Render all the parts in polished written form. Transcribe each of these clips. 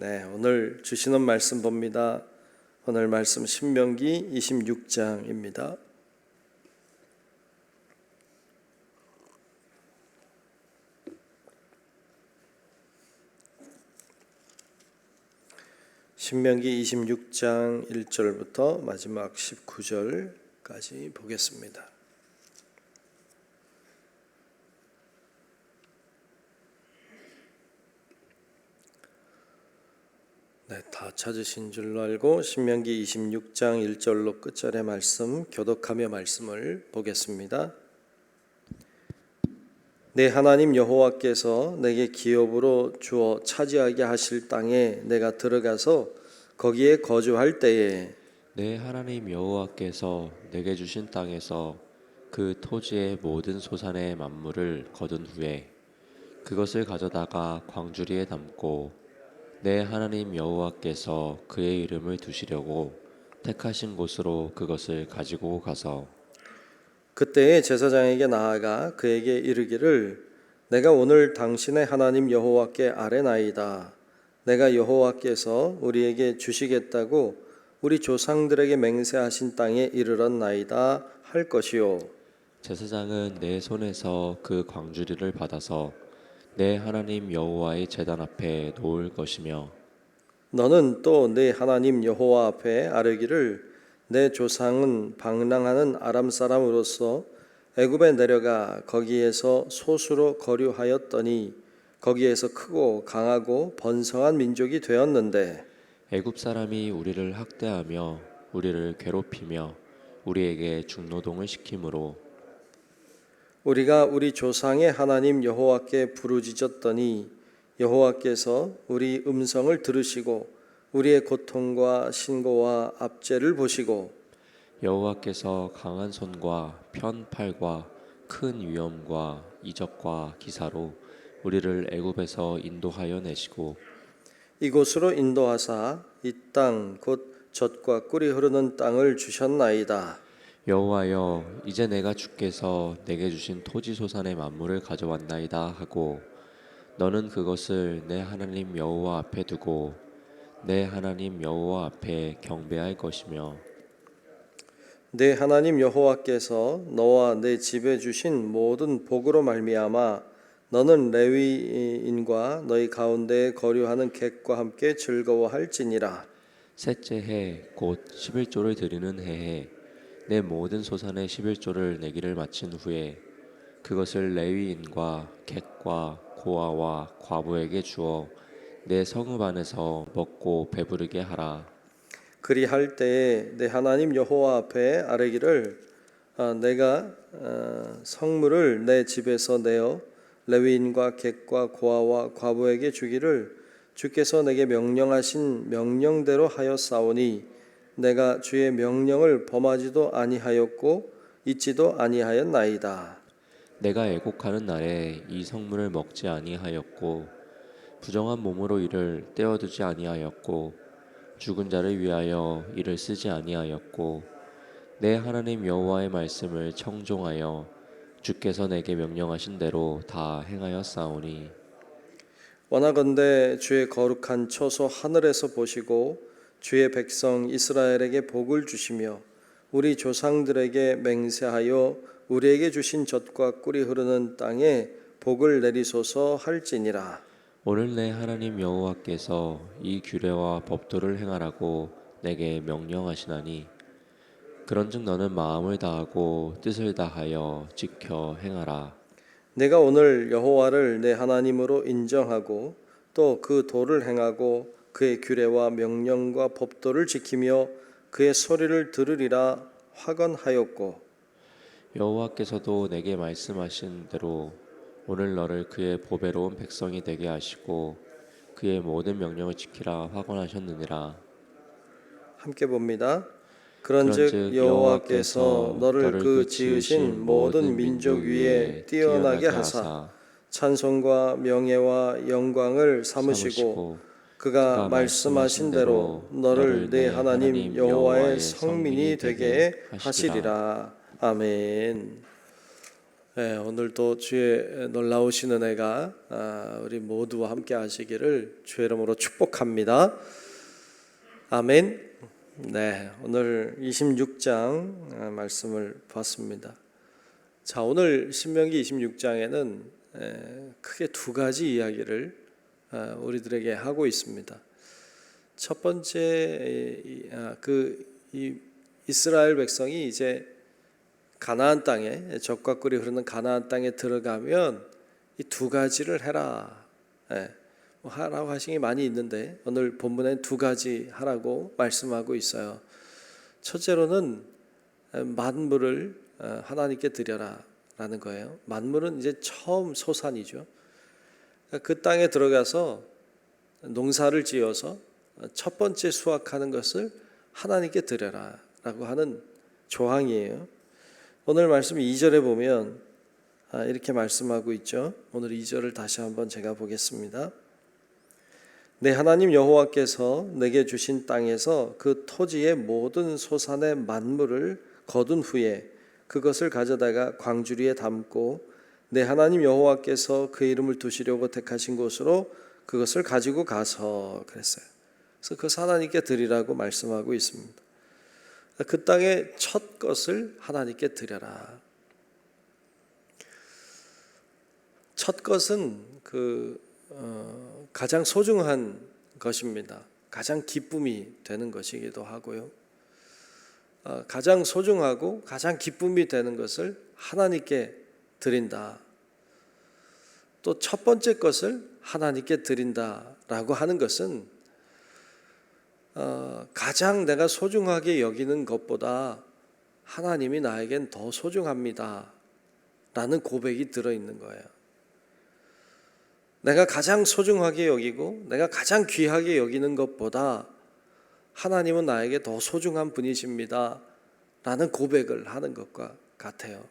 오늘 주시는 말씀 봅니다. 오늘 말씀 신명기 26장입니다. 신명기 26장 1절부터 마지막 19절까지 보겠습니다. 다 찾으신 줄로 알고 신명기 26장 1절로 끝절의 말씀 교독하며 말씀을 보겠습니다. 내 하나님 여호와께서 내게 기업으로 주어 차지하게 하실 땅에 내가 들어가서 거기에 거주할 때에 내 하나님 여호와께서 내게 주신 땅에서 그 토지의 모든 소산의 만물을 거둔 후에 그것을 가져다가 광주리에 담고 내 하나님 여호와께서 그의 이름을 두시려고 택하신 곳으로 그것을 가지고 가서 그때에 제사장에게 나아가 그에게 이르기를 내가 오늘 당신의 하나님 여호와께 아뢰나이다. 내가 여호와께서 우리에게 주시겠다고 우리 조상들에게 맹세하신 땅에 이르렀나이다 할 것이요. 제사장은 내 손에서 그 광주리를 받아서 내 하나님 여호와의 제단 앞에 놓을 것이며 너는 또 내 하나님 여호와 앞에 아뢰기를 내 조상은 방랑하는 아람 사람으로서 애굽에 내려가 거기에서 소수로 거류하였더니 거기에서 크고 강하고 번성한 민족이 되었는데 애굽 사람이 우리를 학대하며 우리를 괴롭히며 우리에게 중노동을 시키므로 우리가 우리 조상의 하나님 여호와께 부르짖었더니 여호와께서 우리 음성을 들으시고 우리의 고통과 신고와 압제를 보시고 여호와께서 강한 손과 편 팔과 큰 위엄과 이적과 기사로 우리를 애굽에서 인도하여 내시고 이곳으로 인도하사 이 땅 곧 젖과 꿀이 흐르는 땅을 주셨나이다. 여호와여 이제 내가 주께서 내게 주신 토지 소산의 만물을 가져왔나이다 하고 너는 그것을 내 하나님 여호와 앞에 두고 내 하나님 여호와 앞에 경배할 것이며 내 하나님 여호와께서 너와 내 집에 주신 모든 복으로 말미암아 너는 레위인과 너희 가운데 거류하는 객과 함께 즐거워할지니라. 셋째 해 곧 11조를 드리는 해에 내 모든 소산의 11조를 내기를 마친 후에 그것을 레위인과 객과 고아와 과부에게 주어 내 성읍 안에서 먹고 배부르게 하라. 그리할 때에 내 하나님 여호와 앞에 아뢰기를 내가 성물을 내 집에서 내어 레위인과 객과 고아와 과부에게 주기를 주께서 내게 명령하신 명령대로 하였사오니 내가 주의 명령을 범하지도 아니하였고 잊지도 아니하였나이다. 내가 애곡하는 날에 이 성물을 먹지 아니하였고 부정한 몸으로 이를 떼어두지 아니하였고 죽은 자를 위하여 이를 쓰지 아니하였고 내 하나님 여호와의 말씀을 청종하여 주께서 내게 명령하신 대로 다 행하였사오니 원하건대 주의 거룩한 처소 하늘에서 보시고 주의 백성 이스라엘에게 복을 주시며 우리 조상들에게 맹세하여 우리에게 주신 젖과 꿀이 흐르는 땅에 복을 내리소서 할지니라. 오늘 내 하나님 여호와께서 이 규례와 법도를 행하라고 내게 명령하시나니 그런즉 너는 마음을 다하고 뜻을 다하여 지켜 행하라. 내가 오늘 여호와를 내 하나님으로 인정하고 또 그 도를 행하고 그의 규례와 명령과 법도를 지키며 그의 소리를 들으리라 확언하였고 여호와께서도 내게 말씀하신 대로 오늘 너를 그의 보배로운 백성이 되게 하시고 그의 모든 명령을 지키라 확언하셨느니라. 함께 봅니다. 그런즉 여호와께서 너를 그 지으신 모든 민족 위에 뛰어나게 하사 찬송과 명예와 영광을 삼으시고 그가 말씀하신 대로 너를 내 하나님 여호와의 성민이 되게 하시리라. 아멘. 오늘도 주의 놀라우신 은혜가 우리 모두와 함께 하시기를 주의 이름으로 축복합니다. 아멘. 네, 오늘 26장 말씀을 봤습니다. 자, 오늘 신명기 26장에는 크게 두 가지 이야기를 우리들에게 하고 있습니다. 첫 번째, 이 이스라엘 백성이 이제 가나안 땅에, 적과 꿀이 흐르는 가나안 땅에 들어가면 이 두 가지를 해라. 하라고 하신 게 많이 있는데 오늘 본문엔 두 가지 하라고 말씀하고 있어요. 첫째로는 만물을 하나님께 드려라 라는 거예요. 만물은 이제 처음 소산이죠. 그 땅에 들어가서 농사를 지어서 첫 번째 수확하는 것을 하나님께 드려라 라고 하는 조항이에요. 오늘 말씀 2절에 보면 이렇게 말씀하고 있죠. 오늘 2절을 다시 한번 제가 보겠습니다. 내 하나님 여호와께서 내게 주신 땅에서 그 토지의 모든 소산의 만물을 거둔 후에 그것을 가져다가 광주리에 담고 내 하나님 여호와께서 그 이름을 두시려고 택하신 곳으로 그것을 가지고 가서 그랬어요. 그래서 그 하나님께 드리라고 말씀하고 있습니다. 그 땅의 첫 것을 하나님께 드려라. 첫 것은 가장 소중한 것입니다. 가장 기쁨이 되는 것이기도 하고요. 가장 소중하고 가장 기쁨이 되는 것을 하나님께 드린다. 또 첫 번째 것을 하나님께 드린다라고 하는 것은 가장 내가 소중하게 여기는 것보다 하나님이 나에겐 더 소중합니다 라는 고백이 들어있는 거예요. 내가 가장 소중하게 여기고 내가 가장 귀하게 여기는 것보다 하나님은 나에게 더 소중한 분이십니다 라는 고백을 하는 것과 같아요.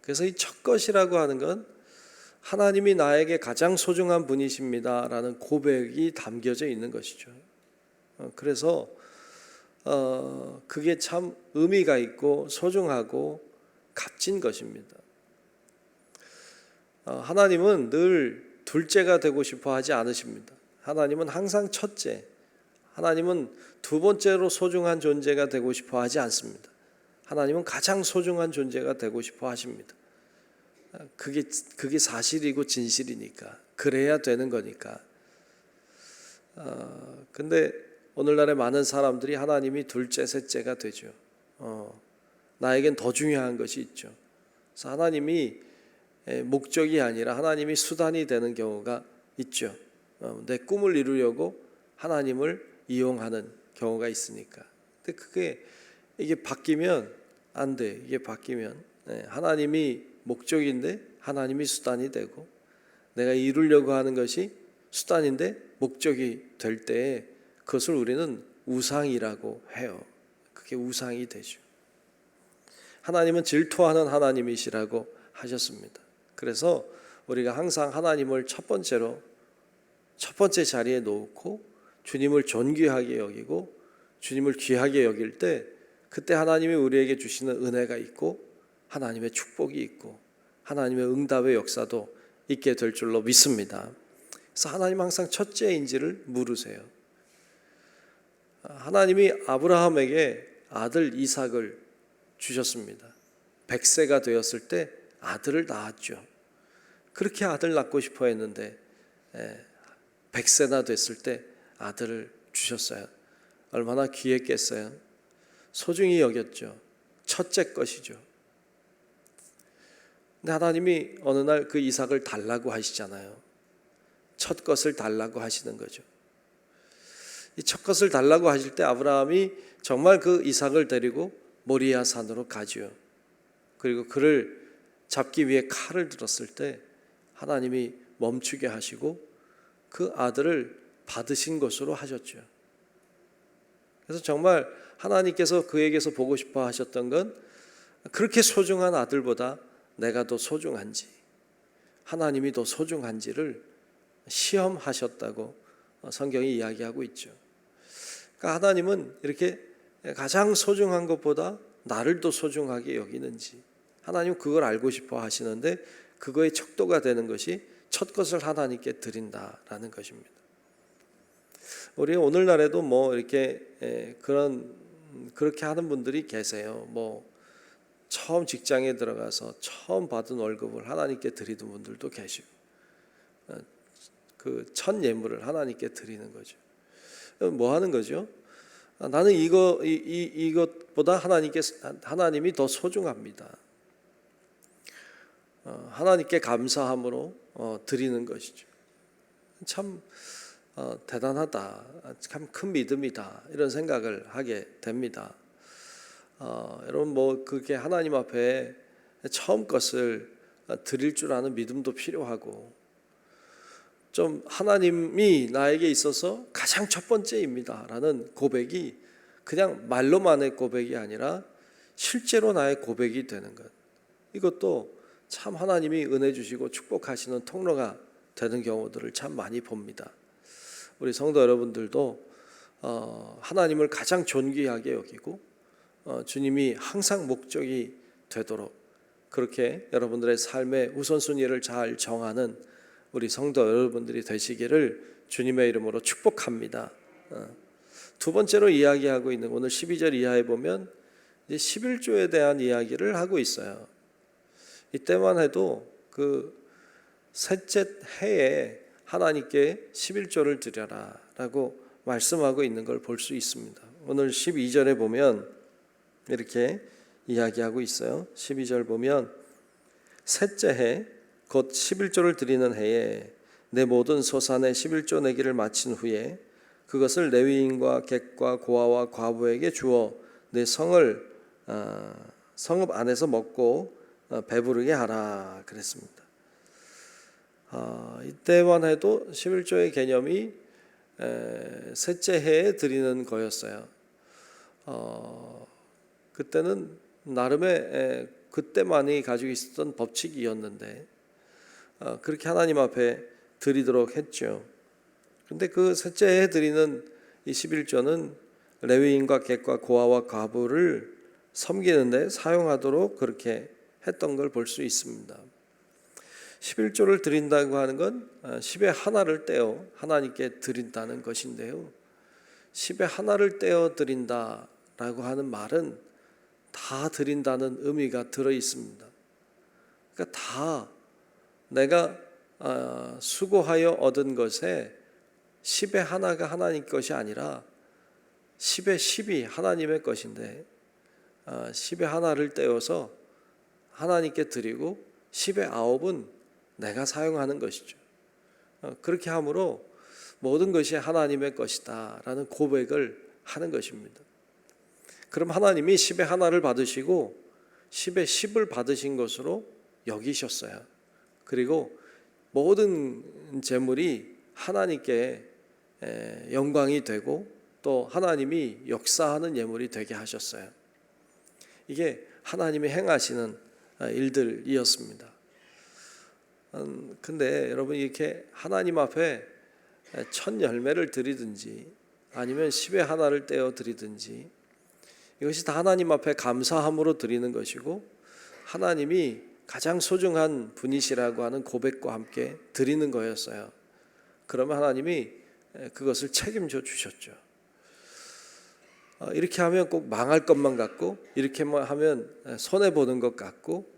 그래서 이 첫 것이라고 하는 건 하나님이 나에게 가장 소중한 분이십니다 라는 고백이 담겨져 있는 것이죠. 그래서 그게 참 의미가 있고 소중하고 값진 것입니다. 하나님은 늘 둘째가 되고 싶어 하지 않으십니다. 하나님은 항상 첫째, 하나님은 두 번째로 소중한 존재가 되고 싶어 하지 않습니다. 하나님은 가장 소중한 존재가 되고 싶어 하십니다. 그게 사실이고 진실이니까, 그래야 되는 거니까. 근데 오늘날의 많은 사람들이 하나님이 둘째, 셋째가 되죠. 나에겐 더 중요한 것이 있죠. 그래서 하나님이 목적이 아니라 하나님이 수단이 되는 경우가 있죠. 내 꿈을 이루려고 하나님을 이용하는 경우가 있으니까. 근데 이게 바뀌면 안 돼. 이게 바뀌면 하나님이 목적인데 하나님이 수단이 되고 내가 이루려고 하는 것이 수단인데 목적이 될 때에 그것을 우리는 우상이라고 해요. 그게 우상이 되죠. 하나님은 질투하는 하나님이시라고 하셨습니다. 그래서 우리가 항상 하나님을 첫 번째 자리에 놓고 주님을 존귀하게 여기고 주님을 귀하게 여길 때 그때 하나님이 우리에게 주시는 은혜가 있고 하나님의 축복이 있고 하나님의 응답의 역사도 있게 될 줄로 믿습니다. 그래서 하나님 항상 첫째인지를 물으세요. 하나님이 아브라함에게 아들 이삭을 주셨습니다. 100세가 되었을 때 아들을 낳았죠. 그렇게 아들 낳고 싶어 했는데 100세나 됐을 때 아들을 주셨어요. 얼마나 귀했겠어요. 소중히 여겼죠. 첫째 것이죠. 근데 하나님이 어느 날 그 이삭을 달라고 하시잖아요. 첫 것을 달라고 하시는 거죠. 이 첫 것을 달라고 하실 때 아브라함이 정말 그 이삭을 데리고 모리아 산으로 가죠. 그리고 그를 잡기 위해 칼을 들었을 때 하나님이 멈추게 하시고 그 아들을 받으신 것으로 하셨죠. 그래서 정말 하나님께서 그에게서 보고 싶어 하셨던 건 그렇게 소중한 아들보다 내가 더 소중한지 하나님이 더 소중한지를 시험하셨다고 성경이 이야기하고 있죠. 그러니까 하나님은 이렇게 가장 소중한 것보다 나를 더 소중하게 여기는지 하나님 그걸 알고 싶어 하시는데 그거의 척도가 되는 것이 첫 것을 하나님께 드린다라는 것입니다. 우리 오늘날에도 뭐 이렇게 그렇게 하는 분들이 계세요. 뭐 처음 직장에 들어가서 처음 받은 월급을 하나님께 드리는 분들도 계시고, 그 첫 예물을 하나님께 드리는 거죠. 뭐 하는 거죠? 나는 이것보다 하나님이 더 소중합니다. 하나님께 감사함으로 드리는 것이죠. 참 대단하다, 참 큰 믿음이다, 이런 생각을 하게 됩니다. 여러분 뭐 그게 하나님 앞에 처음 것을 드릴 줄 아는 믿음도 필요하고, 좀 하나님이 나에게 있어서 가장 첫 번째입니다라는 고백이 그냥 말로만의 고백이 아니라 실제로 나의 고백이 되는 것, 이것도 참 하나님이 은혜 주시고 축복하시는 통로가 되는 경우들을 참 많이 봅니다. 우리 성도 여러분들도 하나님을 가장 존귀하게 여기고 주님이 항상 목적이 되도록 그렇게 여러분들의 삶의 우선순위를 잘 정하는 우리 성도 여러분들이 되시기를 주님의 이름으로 축복합니다. 두 번째로 이야기하고 있는 오늘 12절 이하에 보면 이제 11조에 대한 이야기를 하고 있어요. 이때만 해도 그 셋째 해에 하나님께 11조를 드려라 라고 말씀하고 있는 걸 볼 수 있습니다. 오늘 12절에 보면 이렇게 이야기하고 있어요. 12절 보면 셋째 해 곧 11조를 드리는 해에 내 모든 소산의 11조 내기를 마친 후에 그것을 레위인과 객과 고아와 과부에게 주어 내 성읍 안에서 먹고 배부르게 하라 그랬습니다. 이때만 해도 11조의 개념이 셋째 해에 드리는 거였어요. 그때는 나름의 그때만이 가지고 있었던 법칙이었는데 그렇게 하나님 앞에 드리도록 했죠. 근데 그 셋째 해에 드리는 이 11조는 레위인과 객과 고아와 과부를 섬기는데 사용하도록 그렇게 했던 걸 볼 수 있습니다. 11조를 드린다고 하는 건 10의 하나를 떼어 하나님께 드린다는 것인데요. 10의 하나를 떼어 드린다라고 하는 말은 다 드린다는 의미가 들어 있습니다. 그러니까 다 내가 수고하여 얻은 것에 10의 하나가 하나님 것이 아니라 10의 10이 하나님의 것인데 10의 하나를 떼어서 하나님께 드리고 10의 9은 내가 사용하는 것이죠. 그렇게 함으로 모든 것이 하나님의 것이다 라는 고백을 하는 것입니다. 그럼 하나님이 10의 하나를 받으시고 10의 10을 받으신 것으로 여기셨어요. 그리고 모든 재물이 하나님께 영광이 되고 또 하나님이 역사하는 예물이 되게 하셨어요. 이게 하나님이 행하시는 일들이었습니다. 근데 여러분 이렇게 하나님 앞에 첫 열매를 드리든지 아니면 10의 하나를 떼어 드리든지 이것이 다 하나님 앞에 감사함으로 드리는 것이고 하나님이 가장 소중한 분이시라고 하는 고백과 함께 드리는 거였어요. 그러면 하나님이 그것을 책임져 주셨죠. 이렇게 하면 꼭 망할 것만 같고 이렇게 하면 손해보는 것 같고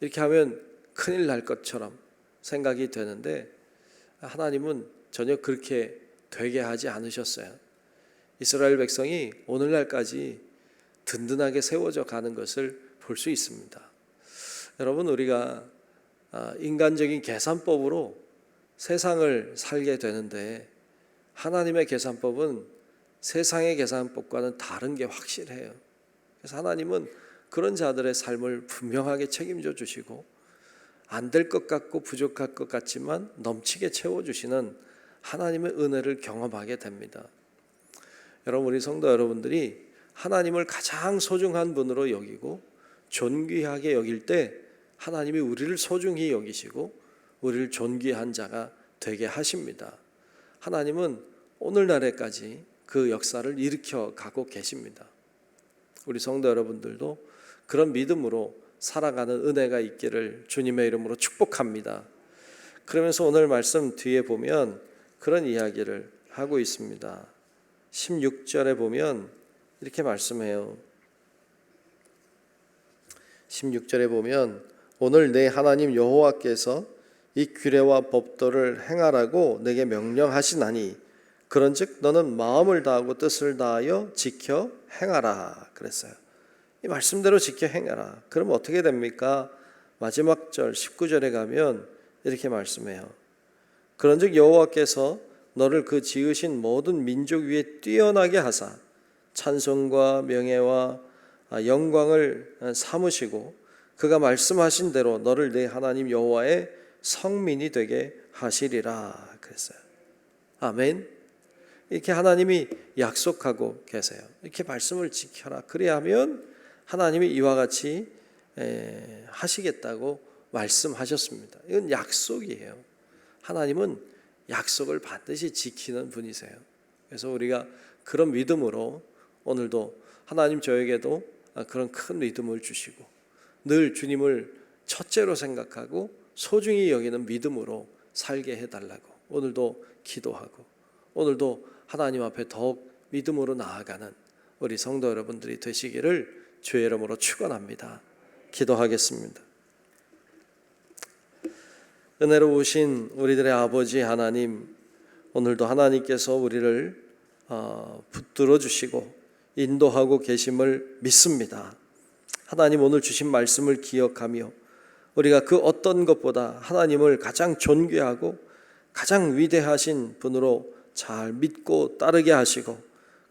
이렇게 하면 큰일 날 것처럼 생각이 되는데 하나님은 전혀 그렇게 되게 하지 않으셨어요. 이스라엘 백성이 오늘날까지 든든하게 세워져 가는 것을 볼 수 있습니다. 여러분 우리가 인간적인 계산법으로 세상을 살게 되는데 하나님의 계산법은 세상의 계산법과는 다른 게 확실해요. 그래서 하나님은 그런 자들의 삶을 분명하게 책임져 주시고 안 될 것 같고 부족할 것 같지만 넘치게 채워주시는 하나님의 은혜를 경험하게 됩니다. 여러분 우리 성도 여러분들이 하나님을 가장 소중한 분으로 여기고 존귀하게 여길 때 하나님이 우리를 소중히 여기시고 우리를 존귀한 자가 되게 하십니다. 하나님은 오늘날에까지 그 역사를 일으켜 가고 계십니다. 우리 성도 여러분들도 그런 믿음으로 살아가는 은혜가 있기를 주님의 이름으로 축복합니다. 그러면서 오늘 말씀 뒤에 보면 그런 이야기를 하고 있습니다. 16절에 보면 이렇게 말씀해요. 16절에 보면 오늘 내 하나님 여호와께서 이 규례와 법도를 행하라고 내게 명령하시나니 그런즉 너는 마음을 다하고 뜻을 다하여 지켜 행하라 그랬어요. 이 말씀대로 지켜 행하라. 그럼 어떻게 됩니까? 마지막 절 19절에 가면 이렇게 말씀해요. 그런즉 여호와께서 너를 그 지으신 모든 민족 위에 뛰어나게 하사 찬송과 명예와 영광을 삼으시고 그가 말씀하신 대로 너를 내 하나님 여호와의 성민이 되게 하시리라 그랬어요. 아멘. 이렇게 하나님이 약속하고 계세요. 이렇게 말씀을 지켜라. 그래야 하면 하나님이 이와 같이 하시겠다고 말씀하셨습니다. 이건 약속이에요. 하나님은 약속을 반드시 지키는 분이세요. 그래서 우리가 그런 믿음으로 오늘도 하나님 저에게도 그런 큰 믿음을 주시고 늘 주님을 첫째로 생각하고 소중히 여기는 믿음으로 살게 해달라고 오늘도 기도하고 오늘도 하나님 앞에 더욱 믿음으로 나아가는 우리 성도 여러분들이 되시기를 주의 이름으로 축원합니다. 기도하겠습니다. 은혜로우신 우리들의 아버지 하나님, 오늘도 하나님께서 우리를 붙들어 주시고 인도하고 계심을 믿습니다. 하나님 오늘 주신 말씀을 기억하며 우리가 그 어떤 것보다 하나님을 가장 존귀하고 가장 위대하신 분으로 잘 믿고 따르게 하시고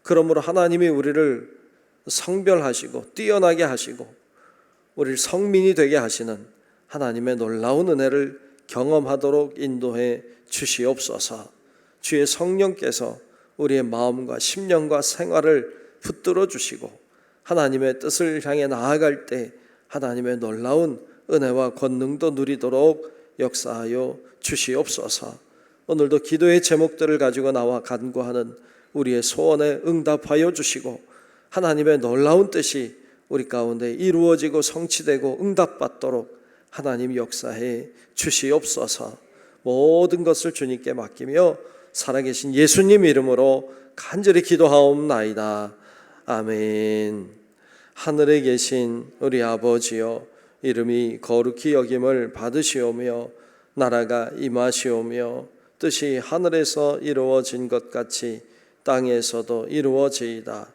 그러므로 하나님이 우리를 성별하시고 뛰어나게 하시고 우리를 성민이 되게 하시는 하나님의 놀라운 은혜를 경험하도록 인도해 주시옵소서. 주의 성령께서 우리의 마음과 심령과 생활을 붙들어 주시고 하나님의 뜻을 향해 나아갈 때 하나님의 놀라운 은혜와 권능도 누리도록 역사하여 주시옵소서. 오늘도 기도의 제목들을 가지고 나와 간구하는 우리의 소원에 응답하여 주시고 하나님의 놀라운 뜻이 우리 가운데 이루어지고 성취되고 응답받도록 하나님 역사해 주시옵소서. 모든 것을 주님께 맡기며 살아계신 예수님 이름으로 간절히 기도하옵나이다. 아멘. 하늘에 계신 우리 아버지여, 이름이 거룩히 여김을 받으시오며 나라가 임하시오며 뜻이 하늘에서 이루어진 것 같이 땅에서도 이루어지이다.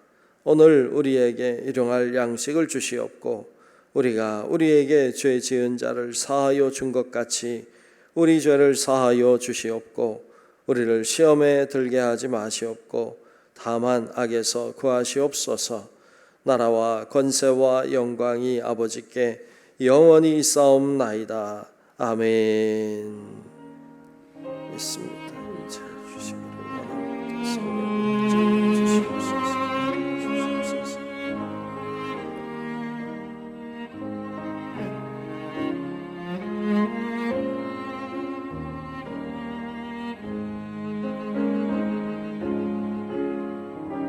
오늘 우리에게 일용할 양식을 주시옵고 우리가 우리에게 죄 지은 자를 사하여 준 것 같이 우리 죄를 사하여 주시옵고 우리를 시험에 들게 하지 마시옵고 다만 악에서 구하시옵소서. 나라와 권세와 영광이 아버지께 영원히 있사옵나이다. 아멘. 있습니다. 이제 주시기를 원합니다. 성령